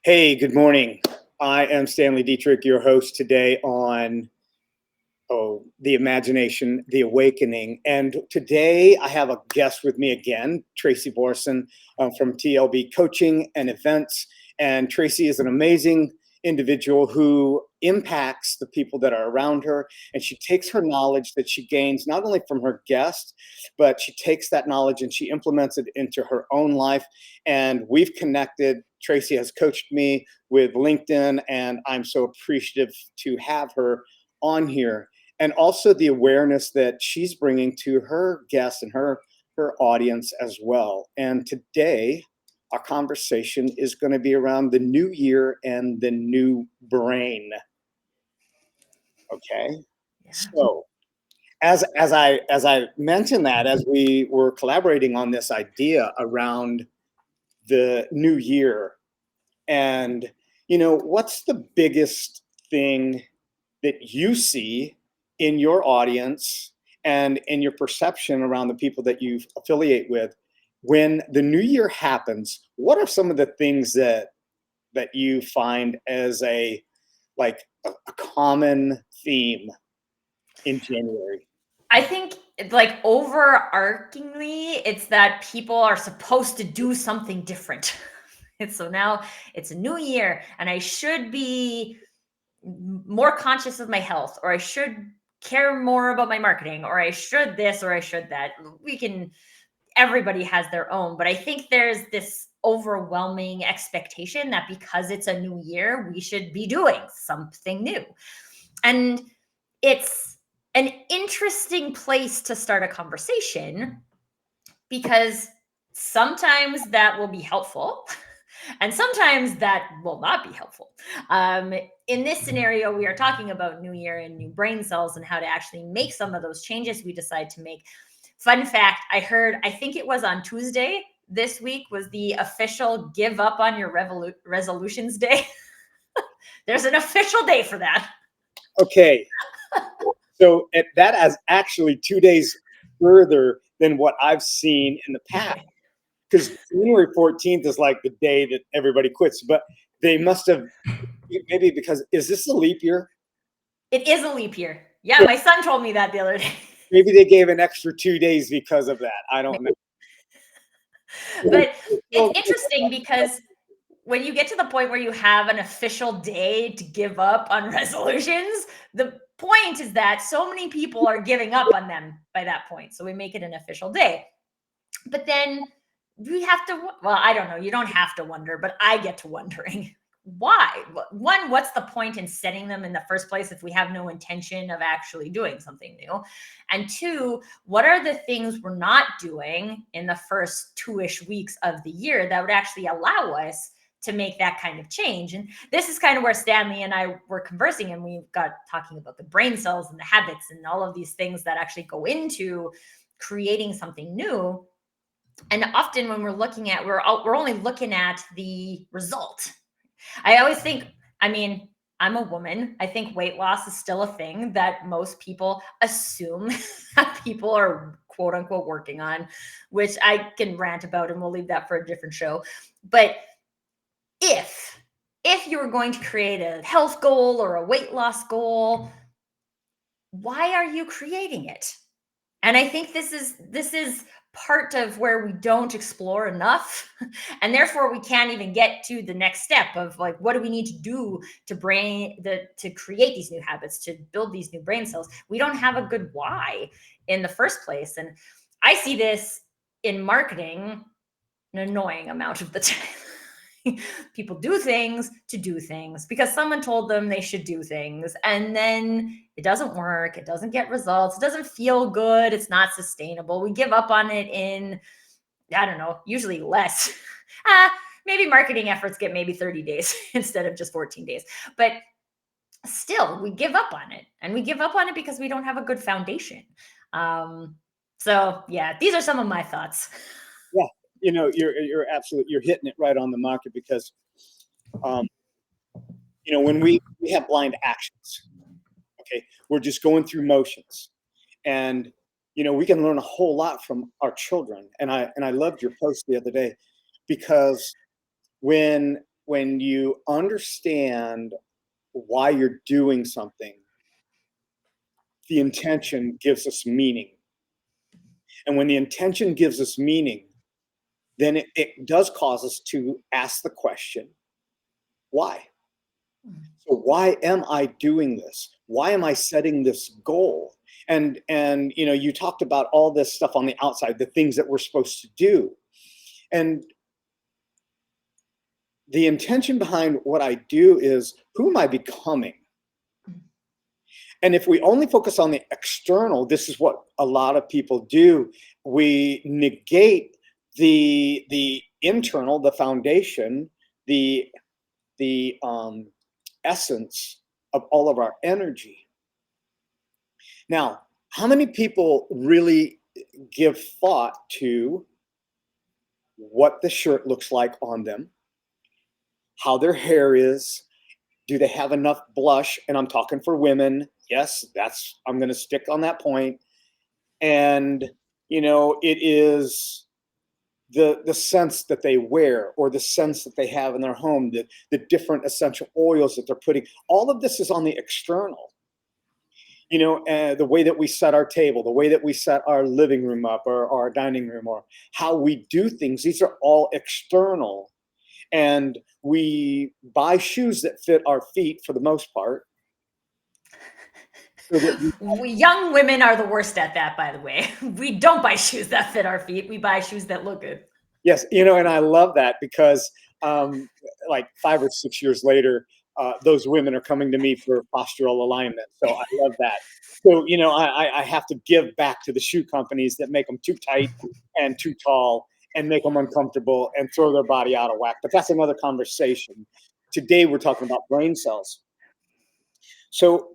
Hey, good morning. I am Stanley Dietrich, your host today on the imagination, the awakening. And today I have a guest with me again, Tracy Borson from TLB Coaching and Events. And Tracy is an amazing individual who impacts the people that are around her. And she takes her knowledge that she gains not only from her guests, but she takes that knowledge and she implements it into her own life. And we've connected. Tracy has coached me with LinkedIn, and I'm so appreciative to have her on here, and also the awareness that she's bringing to her guests and her audience as well. And today, our conversation is going to be around the new year and the new brain. Okay, Yeah. so as I mentioned that, as we were collaborating on this idea around the new year, and what's the biggest thing that you see in your audience and in your perception around the people that you affiliate with when the new year happens? What are some of the things that you find as a common theme in January? I think like overarchingly, it's that people are supposed to do something different. And so now it's a new year and I should be more conscious of my health, or I should care more about my marketing, or I should this, or I should that. Everybody has their own, but I think there's this overwhelming expectation that because it's a new year, we should be doing something new. And it's an interesting place to start a conversation because sometimes that will be helpful and sometimes that will not be helpful. In this scenario, we are talking about new year and new brain cells and how to actually make some of those changes we decide to make. Fun fact, I think it was on Tuesday this week was the official give up on your resolutions day. There's an official day for that. Okay, so that is actually 2 days further than what I've seen in the past, because January 14th is like the day that everybody quits. But they must have, maybe because, is this a leap year? It is a leap year. Yeah, my son told me that the other day. Maybe they gave an extra 2 days because of that. I don't know. But it's interesting because when you get to the point where you have an official day to give up on resolutions, the point is that so many people are giving up on them by that point. So we make it an official day. But then we have to, well, I don't know. You don't have to wonder, but I get to wondering why. One, what's the point in setting them in the first place if we have no intention of actually doing something new? And two, what are the things we're not doing in the first 2-ish weeks of the year that would actually allow us to make that kind of change? And this is kind of where Stanley and I were conversing, and we got talking about the brain cells and the habits and all of these things that actually go into creating something new. And often when we're looking at, we're only looking at the result. I always think, I mean, I'm a woman. I think weight loss is still a thing that most people assume that people are quote unquote working on, which I can rant about, and we'll leave that for a different show. But if you were going to create a health goal or a weight loss goal, why are you creating it? And I think this is part of where we don't explore enough. And therefore we can't even get to the next step of like, what do we need to do to to create these new habits, to build these new brain cells? We don't have a good why in the first place. And I see this in marketing an annoying amount of the time. People do things to do things because someone told them they should do things, and then it doesn't work, it doesn't get results, it doesn't feel good, it's not sustainable. We give up on it in, I don't know, usually less. Maybe marketing efforts get maybe 30 days instead of just 14 days. But still, we give up on it, and we give up on it because we don't have a good foundation. So yeah, these are some of my thoughts. Yeah, you're absolutely, you're hitting it right on the market, because when we have blind actions, okay, we're just going through motions, and we can learn a whole lot from our children. And I loved your post the other day, because when when you understand why you're doing something, the intention gives us meaning. And when the intention gives us meaning, then it does cause us to ask the question, why? So why am I doing this? Why am I setting this goal? And you talked about all this stuff on the outside, the things that we're supposed to do. And the intention behind what I do is, who am I becoming? And if we only focus on the external, this is what a lot of people do. We negate the internal, the foundation, the essence of all of our energy. Now, how many people really give thought to what the shirt looks like on them, how their hair is? Do they have enough blush? And I'm talking for women. Yes, I'm going to stick on that point. And, it is the scents that they wear, or the scents that they have in their home, the different essential oils that they're putting. All of this is on the external. The way that we set our table, the way that we set our living room up, or our dining room, or how we do things, these are all external. And we buy shoes that fit our feet for the most part. So that We young women are the worst at that, by the way. We don't buy shoes that fit our feet. We buy shoes that look good. Yes, and I love that, because like 5 or 6 years later, those women are coming to me for postural alignment. So I love that. So, I have to give back to the shoe companies that make them too tight and too tall and make them uncomfortable and throw their body out of whack. But that's another conversation. Today, we're talking about brain cells. So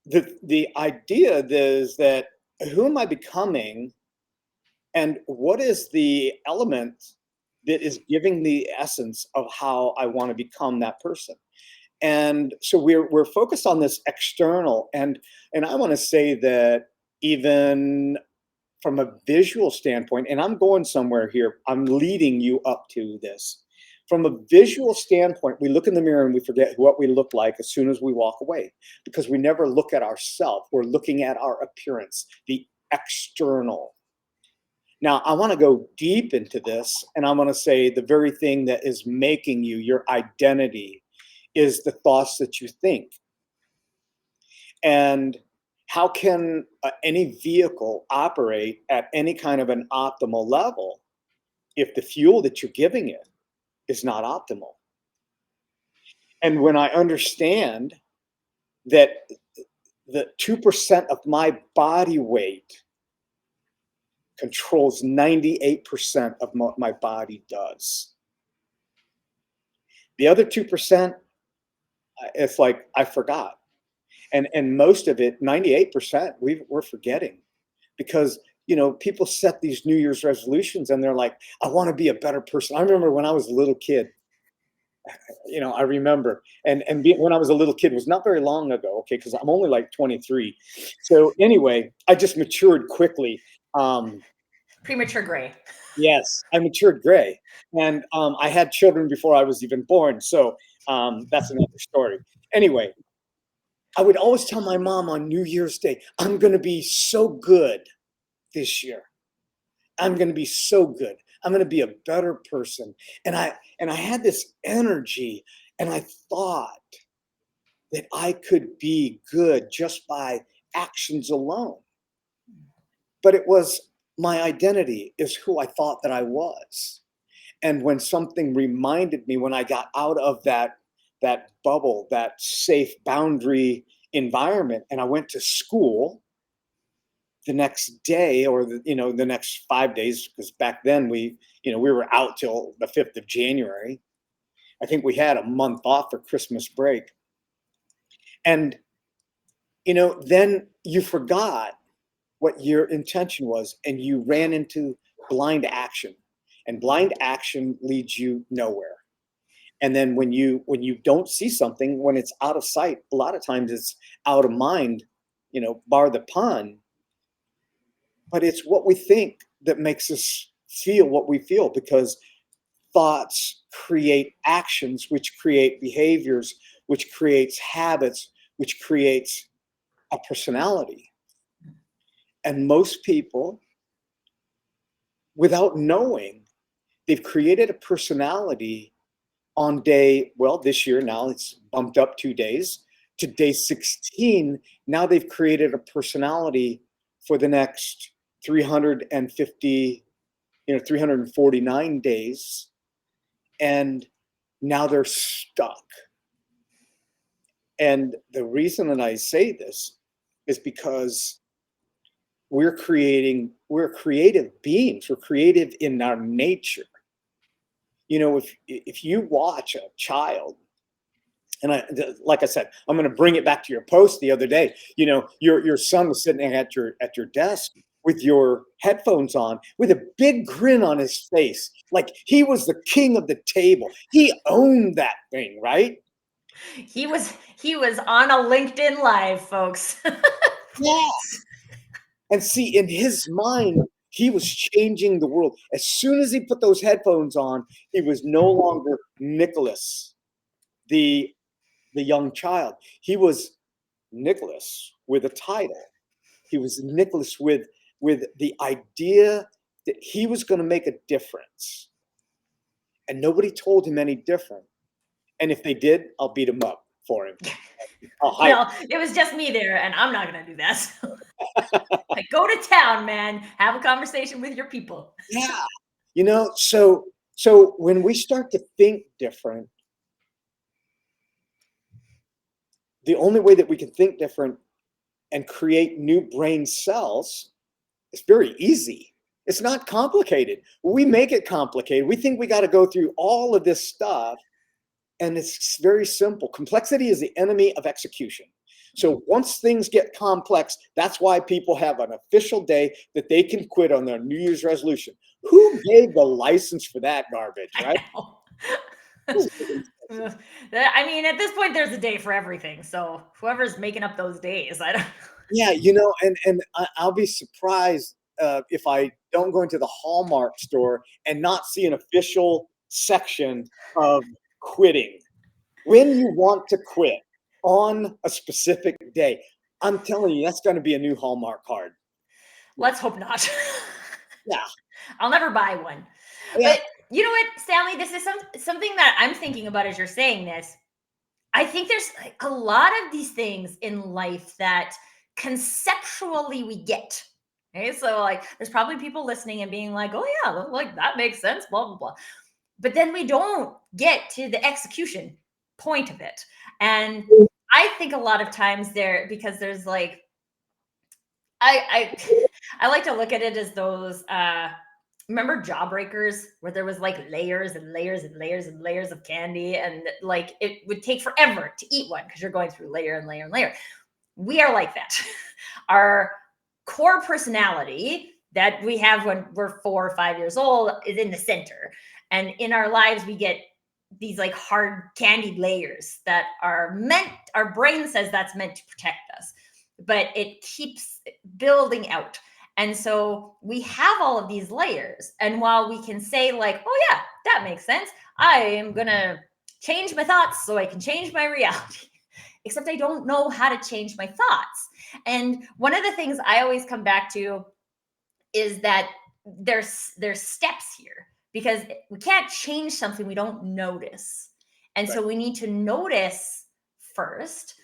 the idea is that, who am I becoming, and what is the element that is giving the essence of how I want to become that person? And so we're focused on this external, and I want to say that, even from a visual standpoint, and I'm going somewhere here, I'm leading you up to this. From a visual standpoint, we look in the mirror and we forget what we look like as soon as we walk away, because we never look at ourselves. We're looking at our appearance, the external. Now, I want to go deep into this, and I want to say the very thing that is making you your identity is the thoughts that you think. And how can any vehicle operate at any kind of an optimal level if the fuel that you're giving it is not optimal? And when I understand that the 2% of my body weight controls 98% of what my body does, the other 2%, it's like I forgot. And most of it, 98%, we're forgetting, because people set these New Year's resolutions and they're like, I want to be a better person. I remember when I was a little kid, I remember, when I was a little kid, was not very long ago, okay, because I'm only like 23. So anyway, I just matured quickly. Premature gray. Yes, I matured gray, and I had children before I was even born. So that's another story. Anyway, I would always tell my mom on New Year's Day, I'm going to be so good this year. I'm going to be so good. I'm going to be a better person. And I had this energy, and I thought that I could be good just by actions alone. But it was my identity is who I thought that I was. And when something reminded me, when I got out of that bubble, that safe boundary environment, and I went to school the next day, or the next 5 days, because back then we were out till the 5th of January. I think we had a month off for Christmas break. And then you forgot what your intention was, and you ran into blind action. And blind action leads you nowhere. And then when you don't see something, when it's out of sight, a lot of times it's out of mind, bar the pun. But it's what we think that makes us feel what we feel, because thoughts create actions, which create behaviors, which creates habits, which creates a personality. And most people, without knowing, they've created a personality on day, well, this year now it's bumped up 2 days to day 16. Now they've created a personality for the next 350, 349 days. And now they're stuck. And the reason that I say this is because we're creative beings. We're creative in our nature. If you watch a child, and like I said, I'm going to bring it back to your post the other day. Your son was sitting at your desk with your headphones on, with a big grin on his face, like he was the king of the table. He owned that thing, right? He was on a LinkedIn Live, folks. Yeah. And see, in his mind, he was changing the world. As soon as he put those headphones on, he was no longer Nicholas, the young child. He was Nicholas with a title. He was Nicholas with the idea that he was going to make a difference. And nobody told him any different. And if they did, I'll beat him up for him. Well, it was just me there, and I'm not going to do that. So. Like, go to town, man. Have a conversation with your people. Yeah. So when we start to think different, the only way that we can think different and create new brain cells is very easy. It's not complicated. We make it complicated. We think we got to go through all of this stuff, and it's very simple. Complexity is the enemy of execution. So once things get complex, that's why people have an official day that they can quit on their New Year's resolution. Who gave the license for that garbage, right? I mean, at this point, there's a day for everything. So whoever's making up those days, I don't. Yeah, and I'll be surprised if I don't go into the Hallmark store and not see an official section of quitting. When you want to quit on a specific day, I'm telling you, that's going to be a new Hallmark card. Let's hope not. Yeah. I'll never buy one. Yeah. But you know what, Stanley, this is something that I'm thinking about as you're saying this. I think there's a lot of these things in life that conceptually we get. Okay, so like there's probably people listening and being like, oh yeah, like that makes sense, blah, blah, blah. But then we don't get to the execution point of it. And I think a lot of times because there's like, I like to look at it as those, remember Jawbreakers, where there was like layers and layers and layers and layers of candy, and like it would take forever to eat one because you're going through layer and layer and layer. We are like that. Our core personality that we have when we're 4 or 5 years old is in the center. And in our lives, we get these like hard candied layers that are our brain says that's meant to protect us, but it keeps building out. And so we have all of these layers. And while we can say like, oh yeah, that makes sense. I am going to change my thoughts so I can change my reality. Except I don't know how to change my thoughts. And one of the things I always come back to is that there's steps here, because we can't change something we don't notice. And so we need to notice first.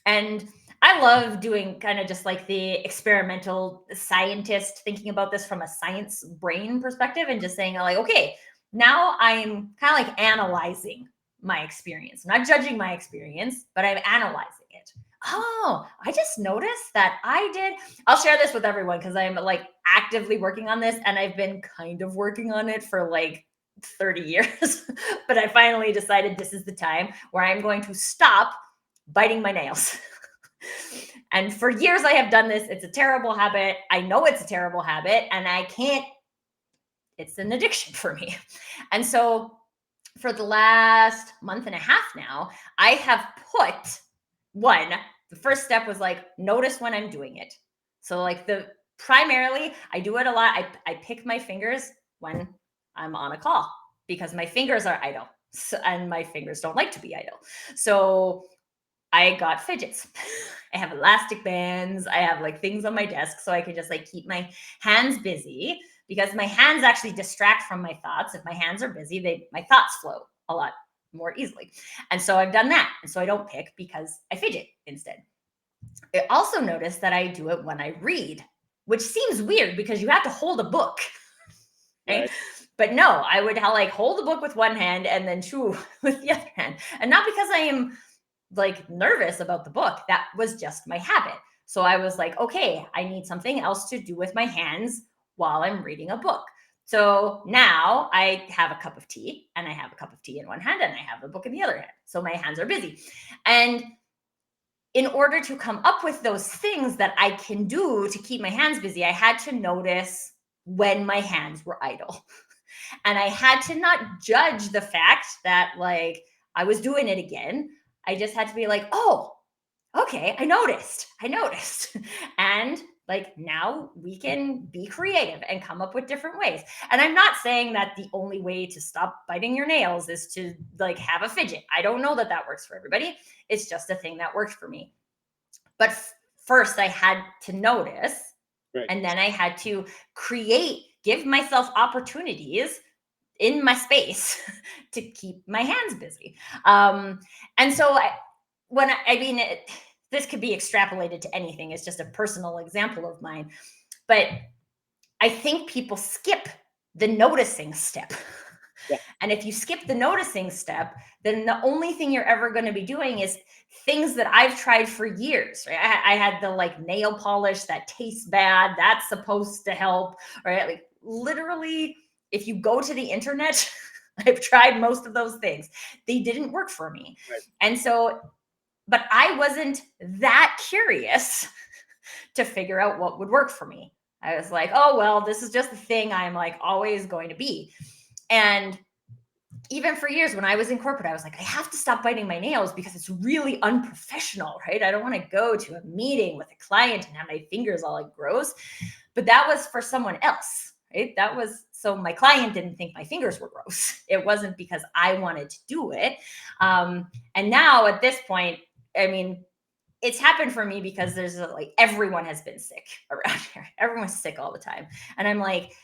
And I love doing kind of just like the experimental scientist, thinking about this from a science brain perspective and just saying like, okay, now I'm kind of like analyzing my experience. I'm not judging my experience, but I'm analyzing it. Oh, I just noticed that I'll share this with everyone because I'm like actively working on this, and I've been kind of working on it for like 30 years, but I finally decided this is the time where I'm going to stop biting my nails. And for years I have done this. It's a terrible habit. I know it's a terrible habit, and it's an addiction for me. And so for the last month and a half now, I have put the first step was like, notice when I'm doing it. So like primarily I do it a lot. I pick my fingers when I'm on a call. because my fingers are idle. And my fingers don't like to be idle. So I got fidgets. I have elastic bands. I have like things on my desk so I can just like keep my hands busy, because my hands actually distract from my thoughts. If my hands are busy, my thoughts flow a lot more easily. And so I've done that. And so I don't pick because I fidget instead. I also noticed that I do it when I read, which seems weird because you have to hold a book. Right? Right. But no, I would like hold the book with one hand and then chew with the other hand. And not because I am like nervous about the book. That was just my habit. So I was like, okay, I need something else to do with my hands while I'm reading a book. So now I have a cup of tea, and I have a cup of tea in one hand and I have a book in the other hand. So my hands are busy. And in order to come up with those things that I can do to keep my hands busy, I had to notice when my hands were idle. And I had to not judge the fact that like I was doing it again. I just had to be like, oh, okay, I noticed. And like now we can be creative and come up with different ways. And I'm not saying that the only way to stop biting your nails is to like have a fidget. I don't know that that works for everybody. It's just a thing that worked for me. But first I had to notice, Right. and then I had to give myself opportunities in my space to keep my hands busy. And so this could be extrapolated to anything. It's just a personal example of mine. But I think people skip the noticing step. Yeah. And if you skip the noticing step, then the only thing you're ever going to be doing is things that I've tried for years. Right? I had the like nail polish that tastes bad. That's supposed to help. Right? Like literally, if you go to the internet, I've tried most of those things. They didn't work for me. Right. And so, but I wasn't that curious to figure out what would work for me. I was like, oh, well, this is just the thing I'm like always going to be. And even for years when I was in corporate, I was like, I have to stop biting my nails because it's really unprofessional, right? I don't want to go to a meeting with a client and have my fingers all like gross. But that was for someone else, right? That was so my client didn't think my fingers were gross. It wasn't because I wanted to do it. And now at this point, I mean, it's happened for me because there's like everyone has been sick around here. Everyone's sick all the time. And I'm like,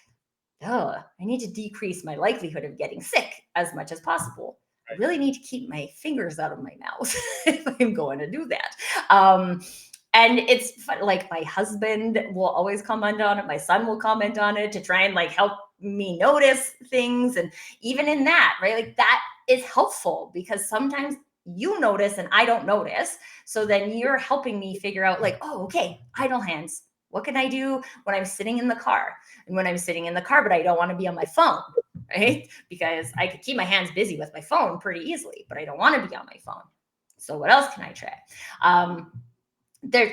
I need to decrease my likelihood of getting sick as much as possible. I really need to keep my fingers out of my mouth if I'm going to do that. And it's fun, like my husband will always comment on it. My son will comment on it to try and like help me notice things. And even in that, right, like that is helpful because sometimes you notice and I don't notice. So then you're helping me figure out like, oh, okay, idle hands. What can I do when I'm sitting in the car? And when I'm sitting in the car, but I don't want to be on my phone, right? Because I could keep my hands busy with my phone pretty easily, but I don't want to be on my phone. So what else can I try?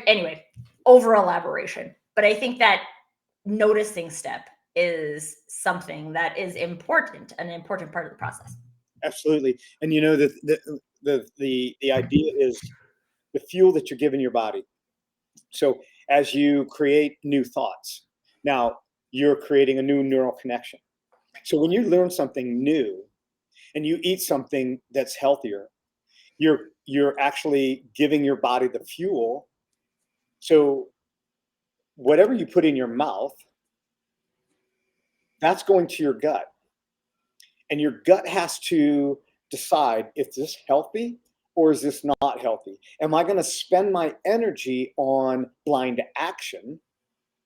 Anyway, over elaboration. But I think that noticing step is something that is important, an important part of the process. Absolutely. And you know, the idea is the fuel that you're giving your body. So as you create new thoughts, now you're creating a new neural connection. So when you learn something new and you eat something that's healthier, you're actually giving your body the fuel. So whatever you put in your mouth, that's going to your gut. And your gut has to decide if this is healthy or is this not healthy? Am I going to spend my energy on blind action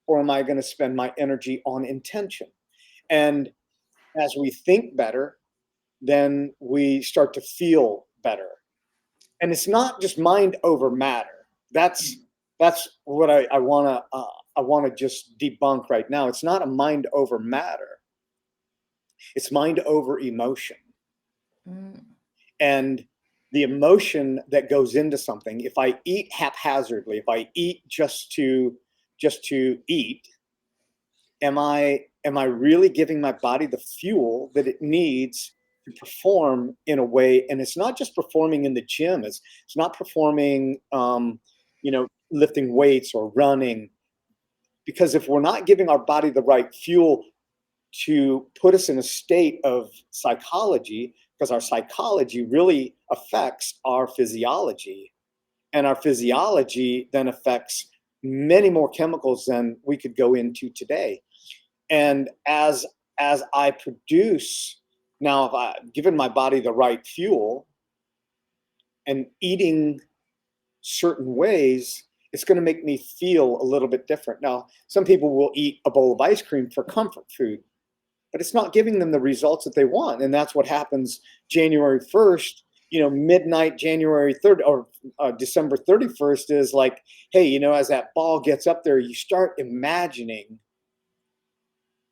or am I going to spend my energy on intention? And as we think better, then we start to feel better. And it's not just mind over matter. That's what I want to just debunk right now. It's not a mind over matter. It's mind over emotion. Mm. And the emotion that goes into something, if I eat haphazardly, if I eat just to eat, am I really giving my body the fuel that it needs to perform in a way? And it's not just performing in the gym. It's not performing, lifting weights or running. Because if we're not giving our body the right fuel to put us in a state of psychology, because our psychology really affects our physiology, and our physiology then affects many more chemicals than we could go into today. And as I produce, now if I've given my body the right fuel and eating certain ways, it's going to make me feel a little bit different. Now, some people will eat a bowl of ice cream for comfort food, but it's not giving them the results that they want. And that's what happens January 1st, midnight, January 3rd or December 31st is like, hey, as that ball gets up there, you start imagining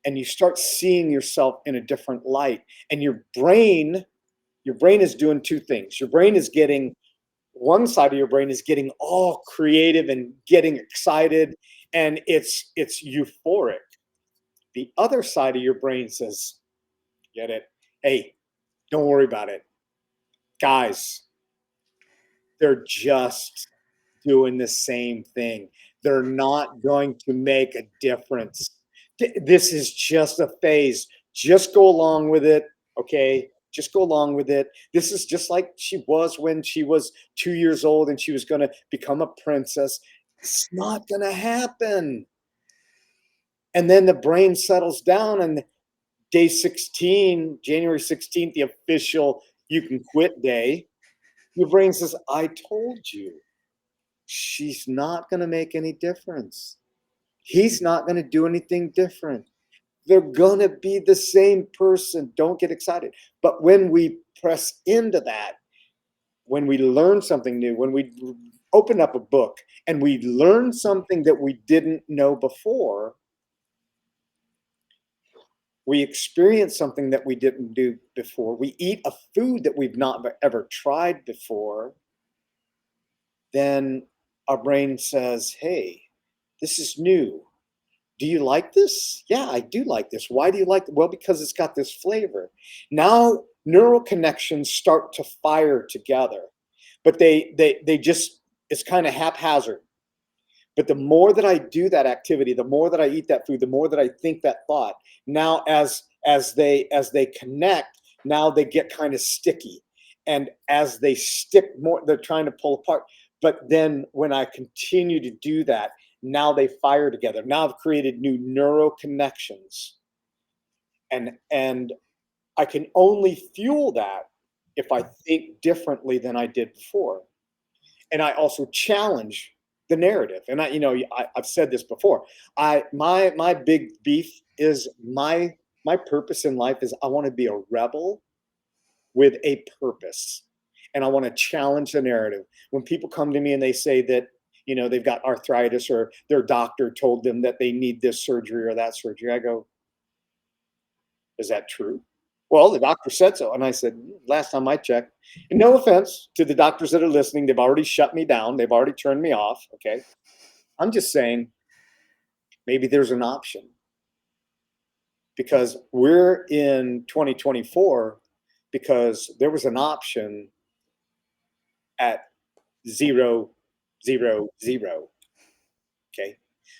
and you start seeing yourself in a different light. And your brain is doing two things. One side of your brain is getting all creative and getting excited, and it's euphoric. The other side of your brain says, get it? Hey, don't worry about it. Guys, they're just doing the same thing. They're not going to make a difference. This is just a phase. Just go along with it, okay? Just go along with it. This is just like she was when she was 2 years old and she was going to become a princess. It's not going to happen. And then the brain settles down, and day 16, January 16th, the official you can quit day, your brain says, I told you. She's not going to make any difference. He's not going to do anything different. They're going to be the same person. Don't get excited. But when we press into that, when we learn something new, when we open up a book and we learn something that we didn't know before, we experience something that we didn't do before, we eat a food that we've not ever tried before, then our brain says, hey, this is new. Do you like this? Yeah, I do like this. Why do you like it? Well, because it's got this flavor. Now neural connections start to fire together, but they just, it's kind of haphazard. But the more that I do that activity, the more that I eat that food, the more that I think that thought, now as they connect, now they get kind of sticky. And as they stick more, they're trying to pull apart. But then when I continue to do that, now they fire together. Now I've created new neural connections. And I can only fuel that if I think differently than I did before. And I also challenge the narrative. And I've said this before. My big beef is my purpose in life is I want to be a rebel with a purpose. And I want to challenge the narrative. When people come to me and they say that, they've got arthritis or their doctor told them that they need this surgery or that surgery, I go, is that true? Well, the doctor said so. And I said, last time I checked, and no offense to the doctors that are listening, they've already shut me down. They've already turned me off. Okay. I'm just saying maybe there's an option, because we're in 2024 because there was an option at 0, 0, 0. Okay.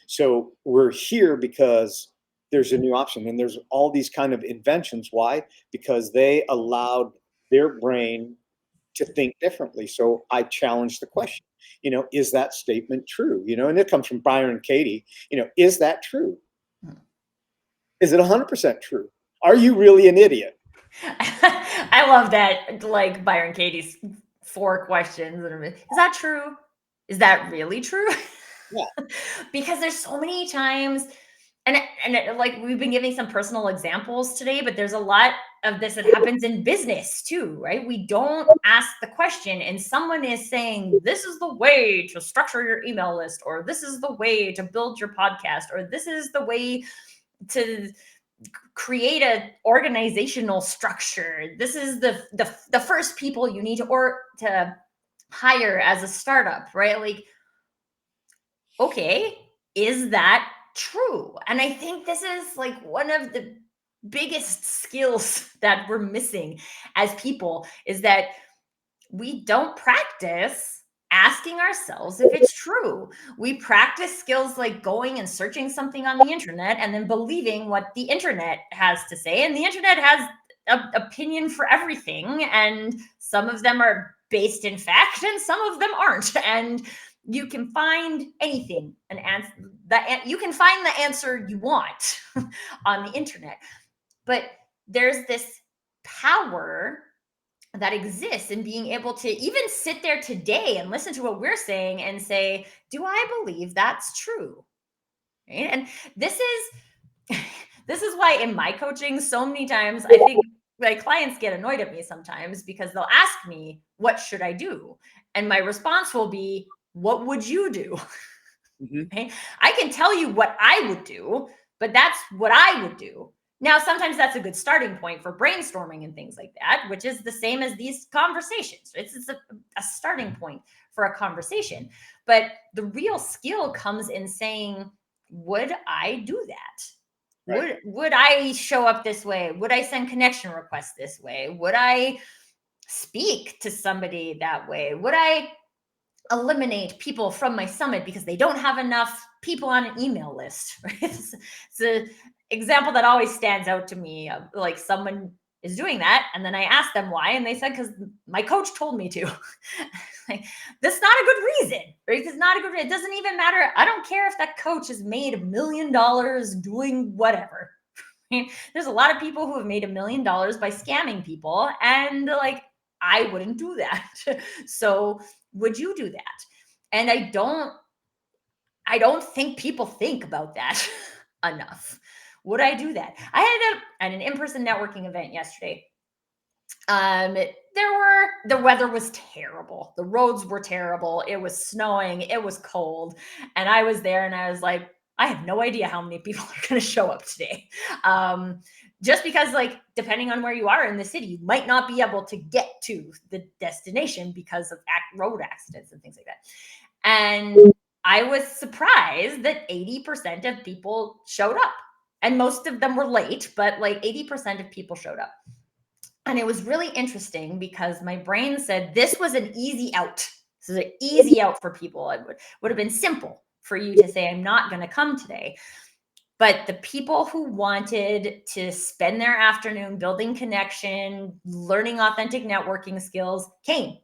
So we're here because there's a new option, and there's all these kind of inventions. Why? Because they allowed their brain to think differently. So I challenge the question, is that statement true? And it comes from Byron Katie, is that true? Is it 100% true? Are you really an idiot? I love that, like Byron Katie's 4 questions. Is that true? Is that really true? Yeah. Because there's so many times, and like we've been giving some personal examples today, but there's a lot of this that happens in business too, right? We don't ask the question, and someone is saying, this is the way to structure your email list, or this is the way to build your podcast, or this is the way to create an organizational structure. This is the first people you need to hire as a startup, right? Like, okay, is that true? And I think this is like one of the biggest skills that we're missing as people, is that we don't practice asking ourselves if it's true. We practice skills like going and searching something on the internet and then believing what the internet has to say. And the internet has an opinion for everything. And some of them are based in fact and some of them aren't. And you can find anything, an answer that you can find the answer you want on the internet. But there's this power that exists in being able to even sit there today and listen to what we're saying and say, do I believe that's true? Right? And this is this is why in my coaching, so many times I think my clients get annoyed at me sometimes because they'll ask me, what should I do? And my response will be, what would you do? Mm-hmm. Okay? I can tell you what I would do, but that's what I would do. Now, sometimes that's a good starting point for brainstorming and things like that, which is the same as these conversations. It's a starting point for a conversation. But the real skill comes in saying, would I do that? Right. Would I show up this way? Would I send connection requests this way? Would I speak to somebody that way? Would I eliminate people from my summit because they don't have enough people on an email list? Right? It's an example that always stands out to me of like someone is doing that and then I asked them why and they said because my coach told me to. Like, that's not a good reason, right? It's not a good reason. It doesn't even matter. I don't care if that coach has made $1 million doing whatever. Right? There's a lot of people who have made $1 million by scamming people and like I wouldn't do that. So would you do that? And I don't think people think about that enough. Would I do that? I had at an in-person networking event yesterday. The weather was terrible. The roads were terrible. It was snowing. It was cold. And I was there and I was like, I have no idea how many people are going to show up today. Just because, like, depending on where you are in the city, you might not be able to get to the destination because of road accidents and things like that. And I was surprised that 80% of people showed up. And most of them were late, but like 80% of people showed up. And it was really interesting because my brain said this was an easy out. This is an easy out for people. It would have been simple for you to say, I'm not going to come today. But the people who wanted to spend their afternoon building connection, learning authentic networking skills came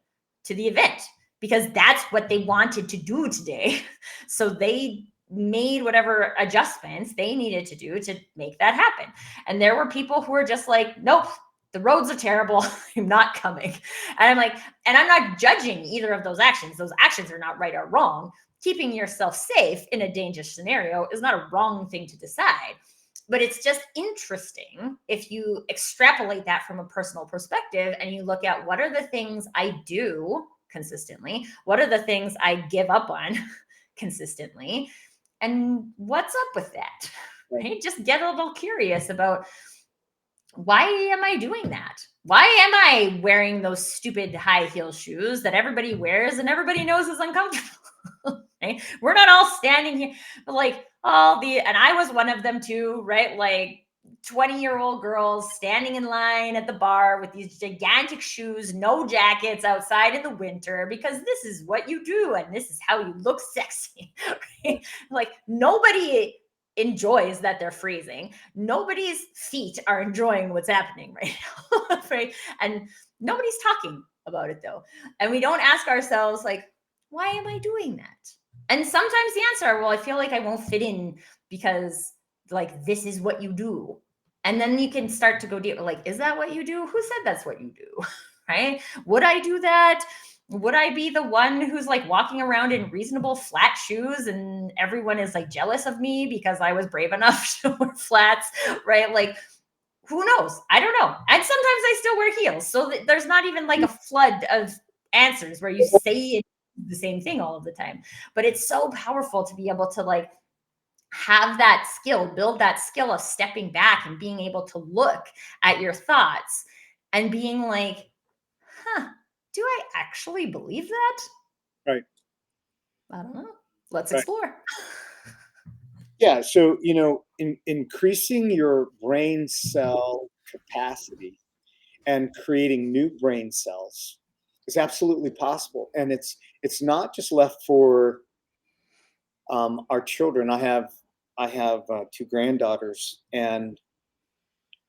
to the event because that's what they wanted to do today. So they made whatever adjustments they needed to do to make that happen. And there were people who were just like, nope, the roads are terrible. I'm not coming. And I'm like, and I'm not judging either of those actions. Those actions are not right or wrong. Keeping yourself safe in a dangerous scenario is not a wrong thing to decide. But it's just interesting if you extrapolate that from a personal perspective and you look at what are the things I do consistently? What are the things I give up on consistently? And what's up with that? Right? Just get a little curious about, why am I doing that? Why am I wearing those stupid high heel shoes that everybody wears and everybody knows is uncomfortable? Right? We're not all standing here, but like and I was one of them too, right? Like 20-year-old girls standing in line at the bar with these gigantic shoes, no jackets outside in the winter, because this is what you do and this is how you look sexy. Right? Like nobody enjoys that they're freezing. Nobody's feet are enjoying what's happening right now. Right? And nobody's talking about it though. And we don't ask ourselves, like, why am I doing that? And sometimes the answer, well, I feel like I won't fit in because like this is what you do. And then you can start to go deep, like, is that what you do? Who said that's what you do? Right? Would I do that? Would I be the one who's like walking around in reasonable flat shoes and everyone is like jealous of me because I was brave enough to wear flats, right? Like, who knows? I don't know. And sometimes I still wear heels. So there's not even like a flood of answers where you say the same thing all of the time. But it's so powerful to be able to like have that skill, build that skill of stepping back and being able to look at your thoughts and being like, do I actually believe that? Right. I don't know. Let's Right. explore. Yeah. So, increasing your brain cell capacity and creating new brain cells is absolutely possible. And it's not just left for our children. I have two granddaughters, and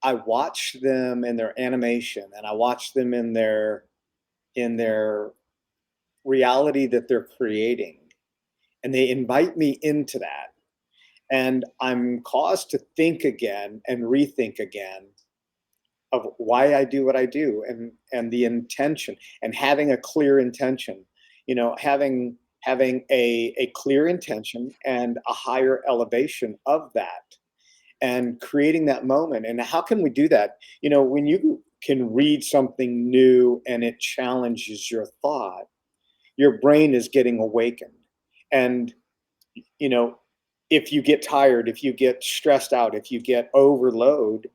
I watch them in their animation, and I watch them in their reality that they're creating, and they invite me into that, and I'm caused to think again and rethink again of why I do what I do, and the intention, and having a clear intention. Having a clear intention and a higher elevation of that, and creating that moment. And how can we do that? When you can read something new and it challenges your thought, your brain is getting awakened. And you know, if you get tired, if you get stressed out, if you get overload,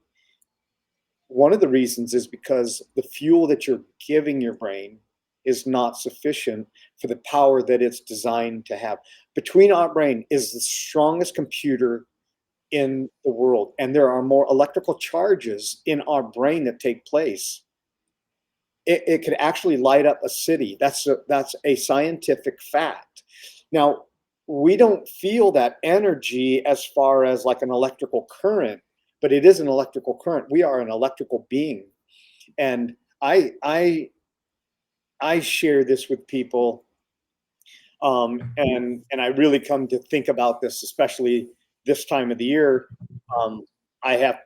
one of the reasons is because the fuel that you're giving your brain is not sufficient for the power that it's designed to have. Between our brain is the strongest computer in the world, and there are more electrical charges in our brain that take place. It could actually light up a city. That's a scientific fact. Now, we don't feel that energy as far as like an electrical current, but it is an electrical current. We are an electrical being, and I share this with people, and I really come to think about this, especially this time of the year. I have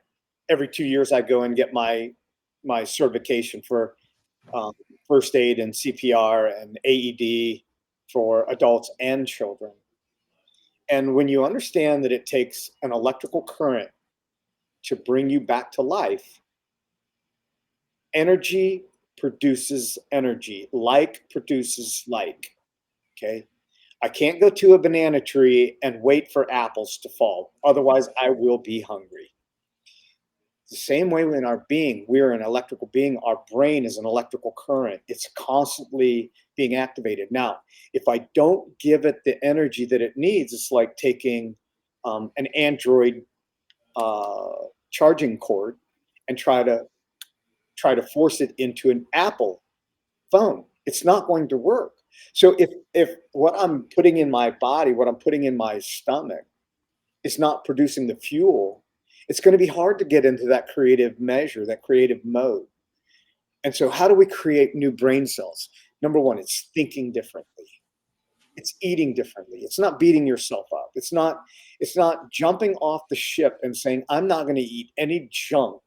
every 2 years I go and get my certification for um, first aid and CPR and AED for adults and children. And when you understand that it takes an electrical current to bring you back to life, energy produces energy, like produces like. Okay. I can't go to a banana tree and wait for apples to fall. Otherwise, I will be hungry. The same way in our being, we're an electrical being. Our brain is an electrical current. It's constantly being activated. Now, if I don't give it the energy that it needs, it's like taking an Android uh, charging cord and try to force it into an Apple phone. It's not going to work. So if what I'm putting in my body, what I'm putting in my stomach is not producing the fuel, it's going to be hard to get into that creative measure, that creative mode. And so how do we create new brain cells? Number one, it's thinking differently. It's eating differently. It's not beating yourself up. It's not jumping off the ship and saying, I'm not going to eat any junk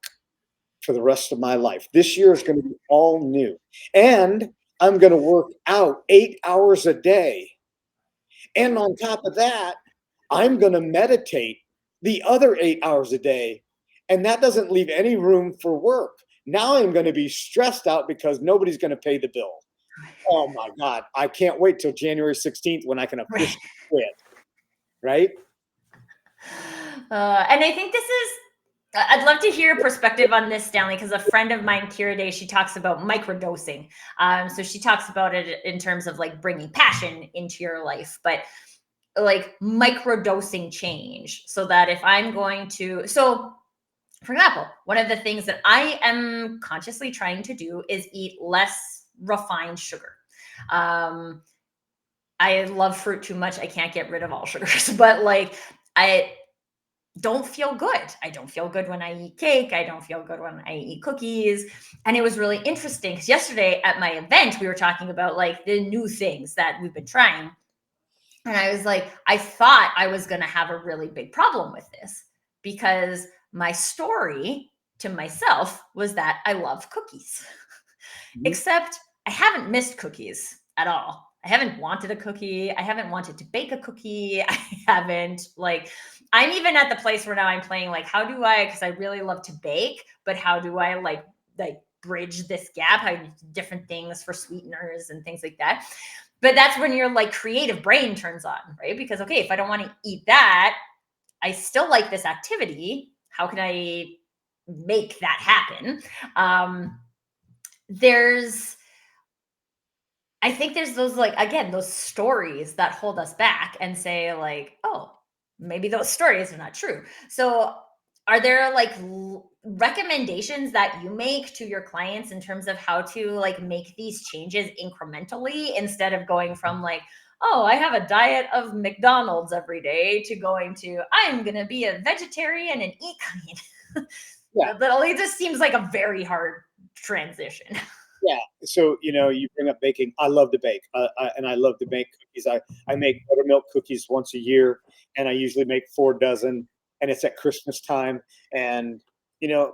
for the rest of my life. This year is going to be all new. And I'm going to work out 8 hours a day. And on top of that, I'm going to meditate the other 8 hours a day. And that doesn't leave any room for work. Now I'm going to be stressed out because nobody's going to pay the bill. Oh my God. I can't wait till January 16th when I can Right. officially quit. Right? And I think this is, I'd love to hear your perspective on this, Stanley, because a friend of mine, Kira Day, she talks about microdosing. So she talks about it in terms of like bringing passion into your life, but like microdosing change so that if I'm going to, so for example, one of the things that I am consciously trying to do is eat less refined sugar. Um, I love fruit too much. I can't get rid of all sugars, but like I don't feel good. I don't feel good when I eat cake. I don't feel good when I eat cookies. And it was really interesting because yesterday at my event, we were talking about like the new things that we've been trying. And I was like, I thought I was going to have a really big problem with this because my story to myself was that I love cookies. Mhm. Except I haven't missed cookies at all. I haven't wanted a cookie. I haven't wanted to bake a cookie. I haven't like I'm even at the place where now I'm playing like how do I because I really love to bake, but how do I like bridge this gap? I need different things for sweeteners and things like that. But that's when your like creative brain turns on, right? Because okay, if I don't want to eat that, I still like this activity. How can I make that happen? Um, there's I think there's those like again, those stories that hold us back and say like, "Oh, maybe those stories are not true." So, are there like recommendations that you make to your clients in terms of how to like make these changes incrementally instead of going from like, oh, I have a diet of McDonald's every day to going to I'm going to be a vegetarian and eat clean. Yeah. It just seems like a very hard transition. Yeah. So, you bring up baking. I love to bake, and I love to make cookies. I make buttermilk cookies once a year, and I usually make 4 dozen, and it's at Christmas time. And, you know,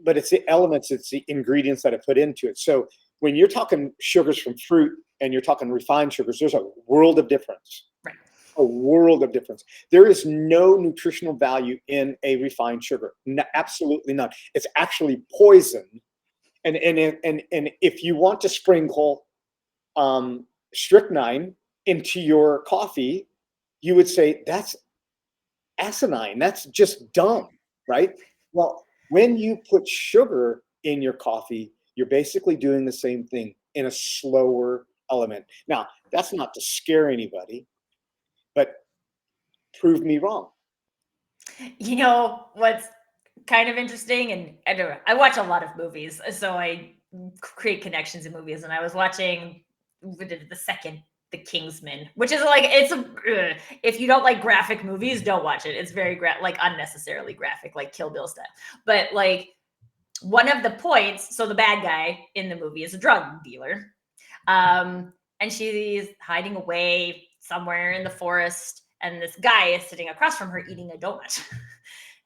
but it's the elements, it's the ingredients that I put into it. So when you're talking sugars from fruit and you're talking refined sugars, there's a world of difference. Right. A world of difference. There is no nutritional value in a refined sugar. No, absolutely none. It's actually poison. And if you want to sprinkle strychnine into your coffee, you would say that's asinine. That's just dumb, right? Well, when you put sugar in your coffee, you're basically doing the same thing in a slower element. Now, that's not to scare anybody, but prove me wrong. You know what's kind of interesting, and I don't know, I watch a lot of movies, so I create connections in movies. And I was watching the second, The Kingsman, which is like if you don't like graphic movies, don't watch it. It's very like unnecessarily graphic, like Kill Bill stuff. But like one of the points, so the bad guy in the movie is a drug dealer, and she's hiding away somewhere in the forest, and this guy is sitting across from her eating a donut.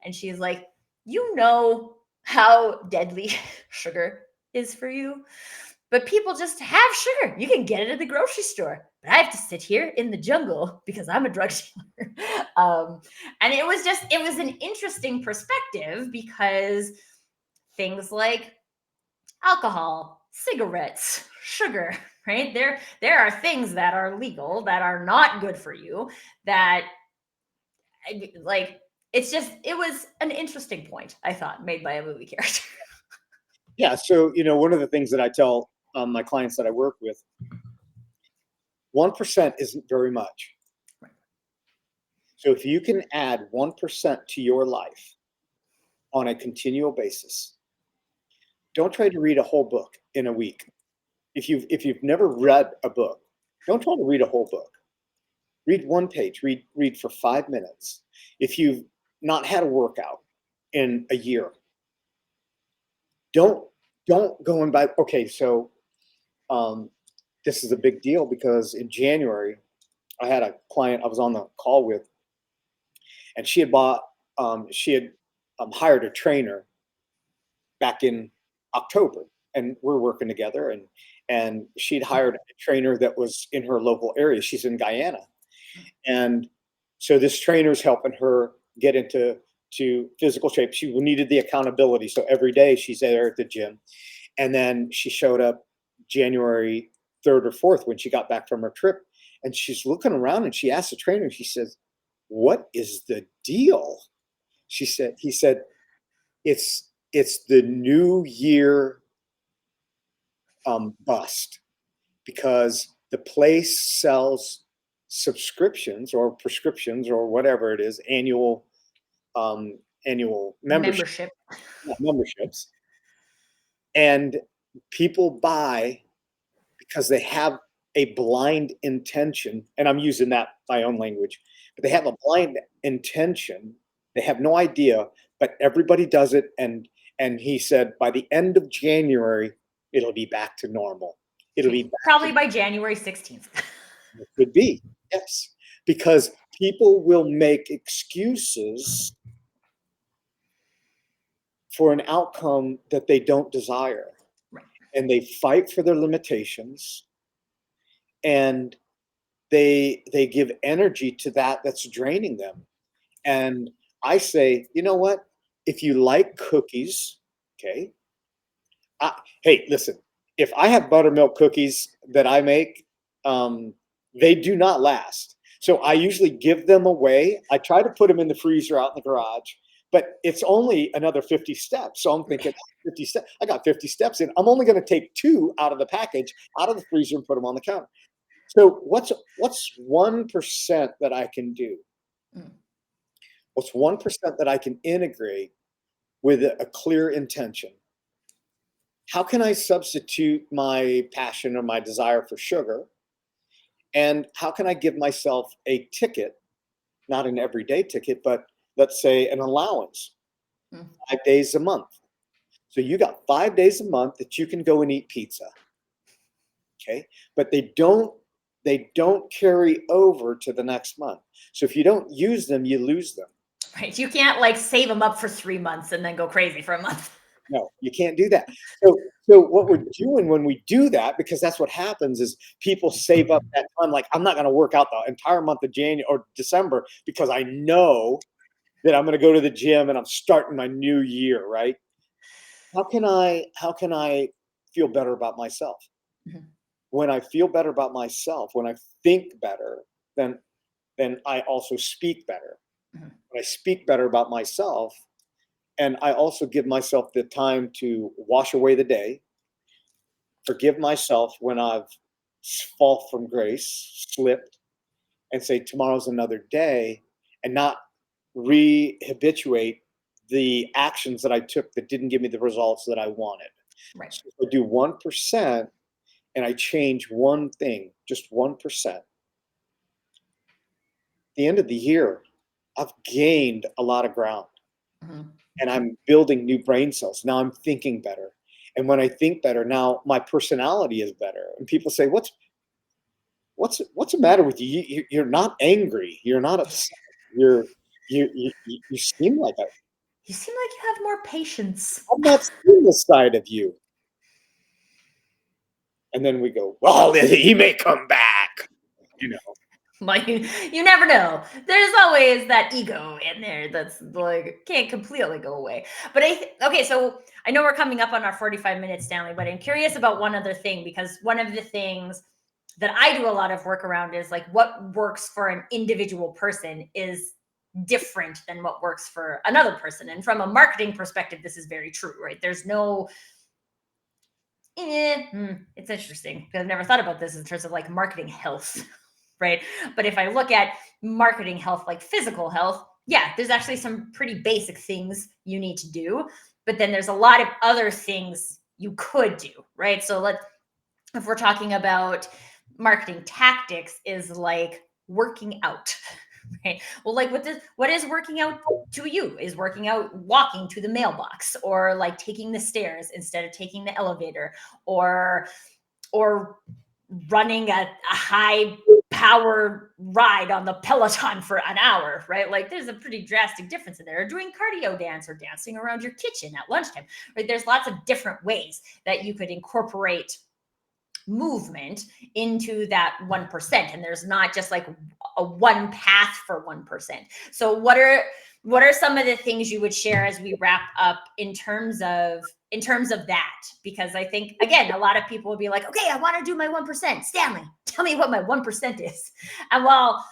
And she's like, you know how deadly sugar is for you, but people just have sugar. You can get it at the grocery store, but I have to sit here in the jungle because I'm a drug dealer. And it was an interesting perspective because things like alcohol, cigarettes, sugar, right? There are things that are legal that are not good for you that like it was an interesting point, I thought, made by a movie character. Yeah. So, one of the things that I tell my clients that I work with, 1% isn't very much. Right. So if you can add 1% to your life on a continual basis, don't try to read a whole book in a week. If you've never read a book, don't try to read a whole book. Read one page. Read for 5 minutes. If you've not had a workout in a year, don't go and buy. Okay, so this is a big deal because in January, I had a client I was on the call with, and she had hired a trainer back in October, and we're working together, and she'd hired a trainer that was in her local area. She's in Guyana, and so this trainer's helping her get into physical shape. She needed the accountability, so every day she's there at the gym. And then she showed up January 3rd or 4th when she got back from her trip, and she's looking around and she asked the trainer, she says, "What is the deal?" He said, it's the new year bust, because the place sells subscriptions or prescriptions or whatever it is, annual Membership. memberships, and people buy because they have a blind intention, and I'm using that my own language, but they have a blind intention. They have no idea, but everybody does it. And he said by the end of January, it'll be back to normal. It'll be probably by January 16th. It could be, yes, because people will make excuses for an outcome that they don't desire. Right. And they fight for their limitations, and they give energy to that's draining them. And I say, you know what? If you like cookies, okay. Hey, listen, if I have buttermilk cookies that I make, they do not last. So I usually give them away. I try to put them in the freezer out in the garage, but it's only another 50 steps. So I'm thinking 50 steps. I got 50 steps in. I'm only going to take 2 out of the package, out of the freezer, and put them on the counter. So what's 1% that I can do? What's 1% that I can integrate with a clear intention. How can I substitute my passion or my desire for sugar? And how can I give myself a ticket, not an everyday ticket, but let's say an allowance, Mm. 5 days a month. So you got 5 days a month that you can go and eat pizza. Okay. But they don't carry over to the next month. So if you don't use them, you lose them. Right. You can't like save them up for 3 months and then go crazy for a month. No, you can't do that. So what we're doing when we do that, because that's what happens, is people save up that time. Like, I'm not going to work out the entire month of January or December because I know that I'm going to go to the gym and I'm starting my new year, right? How can I feel better about myself? Mhm. When I feel better about myself, when I think better, then I also speak better. Mhm. When I speak better about myself, and I also give myself the time to wash away the day, forgive myself when I've fall from grace, slipped, and say tomorrow's another day, and not re-habituate the actions that I took that didn't give me the results that I wanted. Right. So if I do 1% and I change one thing, just 1%, the end of the year, I've gained a lot of ground Mhm. and I'm building new brain cells. Now I'm thinking better. And when I think better, now my personality is better. And people say, what's the matter with you? You're not angry. You're not upset. You seem like You seem like you have more patience. I'm not seeing this side of you. And then we go, well, he may come back. You know, Like you never know. There's always that ego in there that's like can't completely go away. But okay, so I know we're coming up on our 45 minutes, Stanley, but I'm curious about one other thing because one of the things that I do a lot of work around is like what works for an individual person is different than what works for another person. And from a marketing perspective, this is very true, right? There's no it's interesting because I've never thought about this in terms of like marketing health, right? But if I look at marketing health, like physical health, yeah, there's actually some pretty basic things you need to do, but then there's a lot of other things you could do, right? So if we're talking about marketing tactics, is like working out, right? Well, like what is working out to you? Is working out walking to the mailbox or like taking the stairs instead of taking the elevator or running a high power ride on the Peloton for an hour, right? Like there's a pretty drastic difference in there. Or doing cardio dance or dancing around your kitchen at lunchtime, right? There's lots of different ways that you could incorporate movement into that 1%, and there's not just like a one path for 1%. So what are some of the things you would share as we wrap up in terms of that? Because I think again a lot of people will be like, okay, I want to do my 1%. Stanley, tell me what my 1% is. And while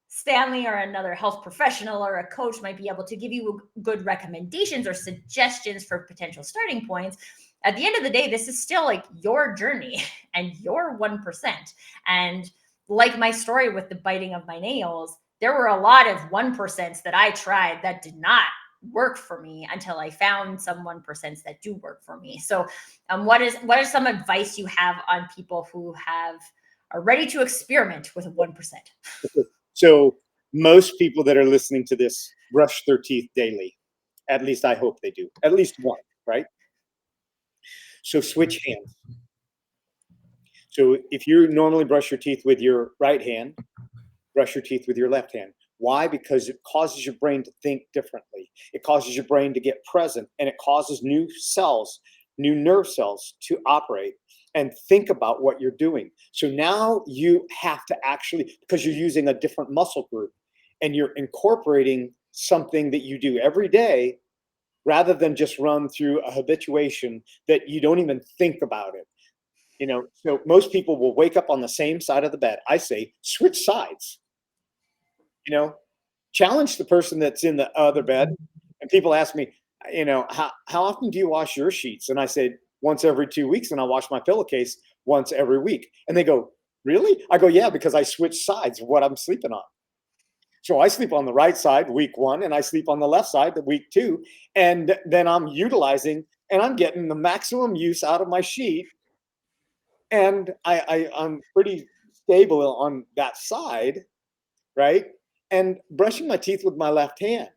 Stanley or another health professional or a coach might be able to give you good recommendations or suggestions for potential starting points, at the end of the day, this is still like your journey and your 1%. And like my story with the biting of my nails, there were a lot of 1% that I tried that did not work for me until I found some 1% that do work for me. So what is some advice you have on people who are ready to experiment with a 1%? so most people that are listening to this brush their teeth daily. At least I hope they do. At least one, right? So switch hands. So if you normally brush your teeth with your right hand, brush your teeth with your left hand. Why? Because it causes your brain to think differently. It causes your brain to get present, and it causes new cells, new nerve cells to operate and think about what you're doing. So now you have to actually, because you're using a different muscle group and you're incorporating something that you do every day rather than just run through a habituation that you don't even think about it. So most people will wake up on the same side of the bed. I say switch sides. you know Challenge the person that's in the other bed. And people ask me, how often do you wash your sheets? And I said, once every 2 weeks, and I wash my pillowcase once every week. And they go, really? I go, yeah, because I switch sides of what I'm sleeping on. So I sleep on the right side week 1, and I sleep on the left side the week 2, and then I'm utilizing and I'm getting the maximum use out of my sheet, and I'm pretty stable on that side, right? And brushing my teeth with my left hand.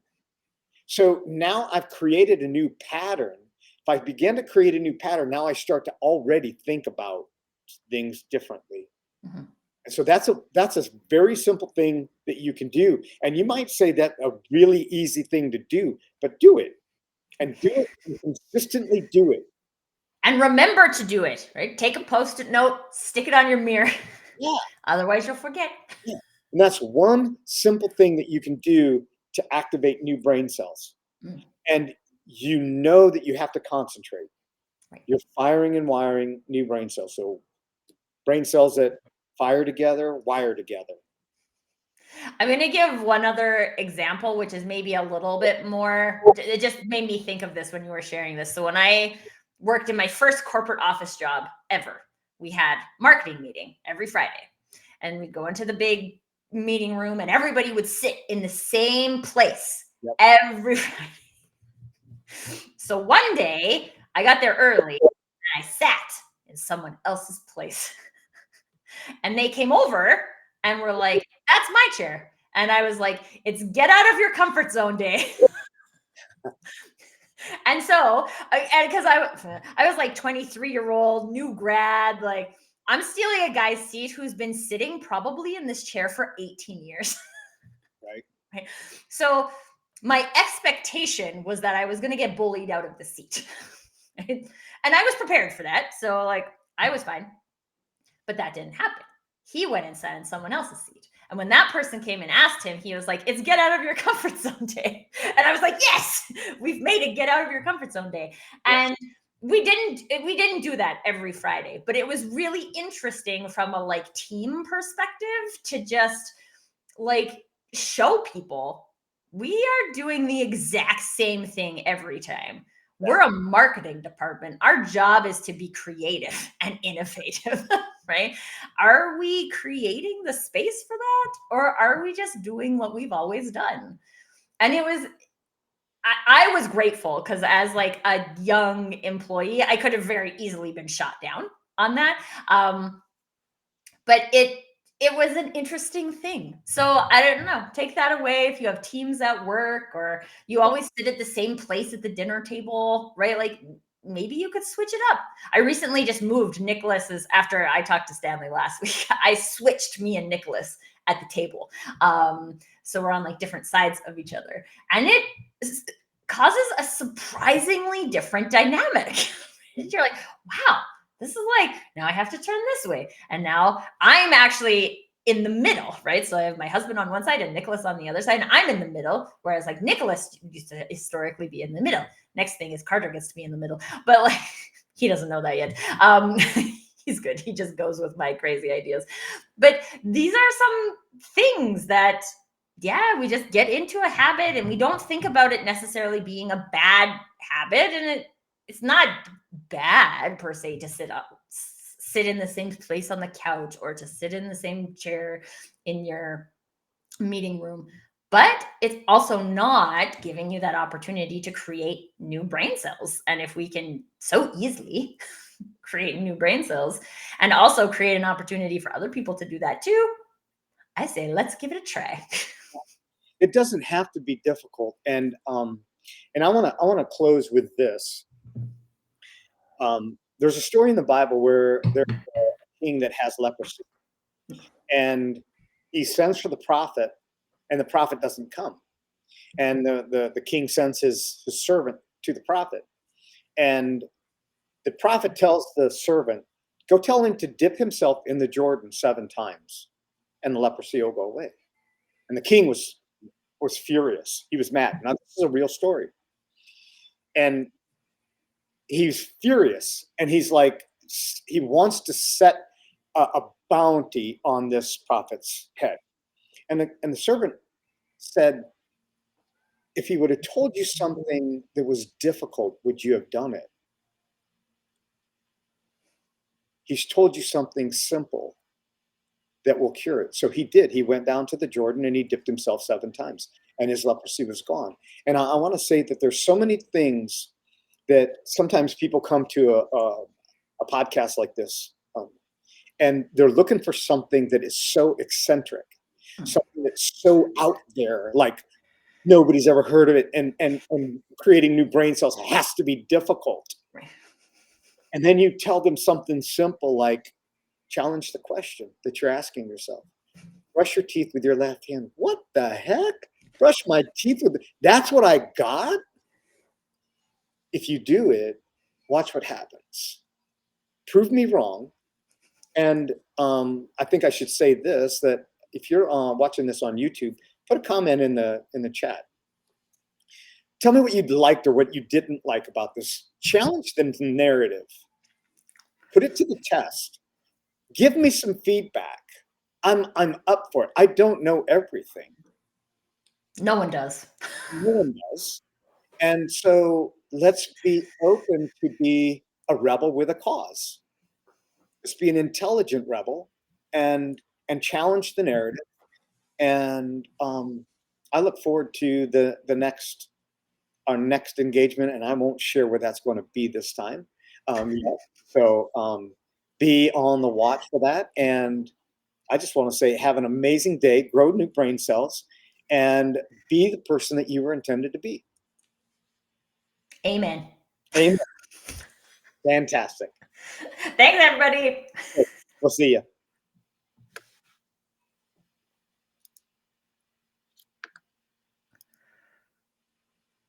So now I've created a new pattern. If I begin to create a new pattern, now I start to already think about things differently. Mhm. And so that's a very simple thing that you can do. And you might say that a really easy thing to do, but do it. And do it and consistently do it. And remember to do it, right? Take a post-it note, stick it on your mirror. Yeah. Otherwise, you'll forget. Yeah. And that's one simple thing that you can do to activate new brain cells. Mm, And you know that you have to concentrate. right. You're firing and wiring new brain cells. So brain cells that fire together, wire together. I'm going to give one other example, which is maybe a little bit more. It just made me think of this when you were sharing this. So when I worked in my first corporate office job ever, we had marketing meeting every Friday, and we'd go into the big meeting room, and everybody would sit in the same place every Friday. So one day I got there early and I sat in someone else's place. And they came over and were like, "That's my chair." And I was like, "It's get out of your comfort zone day." And so, and because I was like 23-year-old new grad, like I'm stealing a guy's seat who's been sitting probably in this chair for 18 years. Right. Right. So my expectation was that I was going to get bullied out of the seat. Right? And I was prepared for that. So like I was fine. But that didn't happen. He went and sat in someone else's seat. And when that person came and asked him, he was like, "It's get out of your comfort zone day." And I was like, "Yes, we've made it get out of your comfort zone day." Yes. And we didn't do that every Friday, but it was really interesting from a like team perspective to just like show people we are doing the exact same thing every time. We're a marketing department. Our job is to be creative and innovative, right? Are we creating the space for that? Or are we just doing what we've always done? And I was grateful because as like a young employee, I could have very easily been shot down on that. But it was an interesting thing. So I don't know. Take that away if you have teams at work or you always sit at the same place at the dinner table, right? Like maybe you could switch it up. I recently just moved Nicholas's after I talked to Stanley last week. I switched me and Nicholas at the table. So we're on like different sides of each other. And it causes a surprisingly different dynamic. You're like, wow, this is like, now I have to turn this way. And now I'm actually in the middle, right? So I have my husband on one side and Nicholas on the other side, and I'm in the middle. Whereas like Nicholas used to historically be in the middle. Next thing is Carter gets to be in the middle, but like he doesn't know that yet. He's good. He just goes with my crazy ideas. But these are some things that, yeah, we just get into a habit and we don't think about it necessarily being a bad habit. And it's not bad per se to sit in the same place on the couch or to sit in the same chair in your meeting room, but it's also not giving you that opportunity to create new brain cells. And if we can so easily create new brain cells and also create an opportunity for other people to do that too, I say let's give it a try. It doesn't have to be difficult. And I want to close with this. There's a story in the Bible where there's a king that has leprosy, and he sends for the prophet, and the prophet doesn't come. And the king sends his servant to the prophet, and the prophet tells the servant, "Go tell him to dip himself in the Jordan 7 times, and the leprosy will go away." And the king was furious. He was mad. Now this is a real story, and he's furious, and he's like, he wants to set a bounty on this prophet's head. And the servant said, "If he would have told you something that was difficult, would you have done it? He's told you something simple. that will cure it. So he did. He went down to the Jordan and he dipped himself 7 times, and his leprosy was gone. And I want to say that there's so many things that sometimes people come to a podcast like this, and they're looking for something that is so eccentric, something that's so out there, like nobody's ever heard of it, and creating new brain cells has to be difficult. Right. And then you tell them something simple like, challenge the question that you're asking yourself. Brush your teeth with your left hand. What the heck? Brush my teeth with, that's what I got? If you do it, watch what happens. Prove me wrong. And I think I should say this, that if you're watching this on YouTube, put a comment in the chat. Tell me what you liked or what you didn't like about this. Challenge the narrative. Put it to the test. Give me some feedback. I'm up for it. I don't know everything. No one does. No one does. And so let's be open to be a rebel with a cause. Let's be an intelligent rebel and challenge the narrative. And I look forward to our next engagement, and I won't share where that's going to be this time. So be on the watch for that. And I just want to say, have an amazing day, grow new brain cells, and be the person that you were intended to be. Amen. Amen. Fantastic. Thanks, everybody. We'll see you.